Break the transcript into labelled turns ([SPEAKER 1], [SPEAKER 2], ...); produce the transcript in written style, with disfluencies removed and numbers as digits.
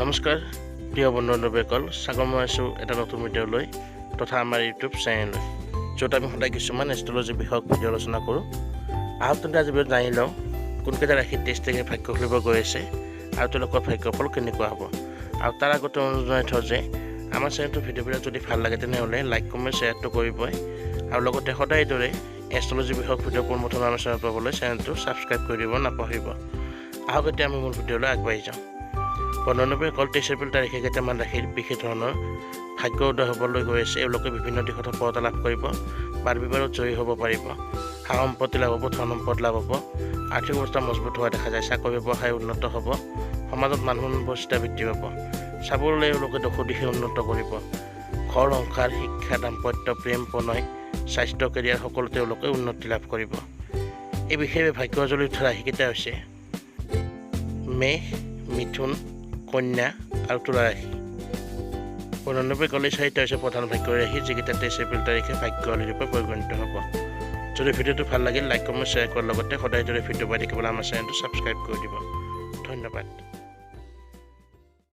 [SPEAKER 1] নমস্কাৰ প্ৰিয় বন্ধুবান্ধৱীসকল, স্বাগতম জনাইছোঁ এটা নতুন ভিডিঅ'লৈ তথা আমাৰ ইউটিউব চেনেললৈ, য'ত আমি সদায় কিছুমান এষ্ট্ৰলজি বিষয়ক ভিডিঅ' আলোচনা কৰোঁ। আহক তেন্তে আজি ভিডিঅ'ত জানি লওঁ কোনকেইটা ৰাশিত 23 তাৰিখে ভাগ্য খুলিব গৈ আছে আৰু তেওঁলোকৰ ভাগ্যফল কেনেকুৱা হ'ব। আৰু তাৰ আগতে অনুৰোধ জনাই থওঁ যে আমাৰ চেনেলটোৰ ভিডিঅ'বিলাক যদি ভাল লাগে তেনেহ'লে লাইক কমেণ্ট শ্বেয়াৰটো কৰিবই, আৰু লগতে সদায় দৰে এষ্ট্ৰলজি বিষয়ক ভিডিঅ' পোনপ্ৰথমে আমাৰ চেনেল পাবলৈ চেনেলটো ছাবস্ক্ৰাইব কৰি দিব নাপাহৰিব। আহক এতিয়া আমি মূল ভিডিঅ'লৈ আগবাঢ়ি যাওঁ। বন্ধুবান্ধৱীসকল, 23 এপ্ৰিল তাৰিখে কেইটামান ৰাশিৰ বিশেষ ধৰণৰ ভাগ্য উদয় হ'বলৈ গৈ আছে। এওঁলোকে বিভিন্ন দিশত সফলতা লাভ কৰিব, বাদ বিবাদত জয়ী হ'ব পাৰিব, সা সম্পত্তি লাভ হ'ব, ধন সম্পদ লাভ হ'ব, আৰ্থিক অৱস্থা মজবুত হোৱা দেখা যায়, চাকৰি ব্যৱসায় উন্নত হ'ব, সমাজত মানুহৰ উপস্থিতি বৃদ্ধি পাব, চাবলৈ এওঁলোকে দশো দিশে উন্নত কৰিব, ঘৰ সংসাৰ শিক্ষা দাম্পত্য প্ৰেম প্ৰণয় স্বাস্থ্য কেৰিয়াৰ সকলোতে তেওঁলোকে উন্নতি লাভ কৰিব। এই বিশেষভাৱে ভাগ্য জ্বলি উঠা ৰাশিকেইটা হৈছে মেষ, মিথুন, কন্যা আৰু তুলা ৰাশি। বন্ধুবান্ধৱীসকল, এই চাৰিটা হৈছে প্ৰধান ভাগ্য ৰাশি, যিকেইটা 23 এপ্ৰিল তাৰিখে ভাগ্যশালী ৰূপে পৰিগণিত হ'ব। যদি ভিডিঅ'টো ভাল লাগিল লাইক কমেণ্ট শ্বেয়াৰ কৰাৰ লগতে সদায় দৰে ভিডিঅ' পাই থাকিবলৈ আমাৰ চেনেলটো ছাবস্ক্ৰাইব কৰি দিব। ধন্যবাদ।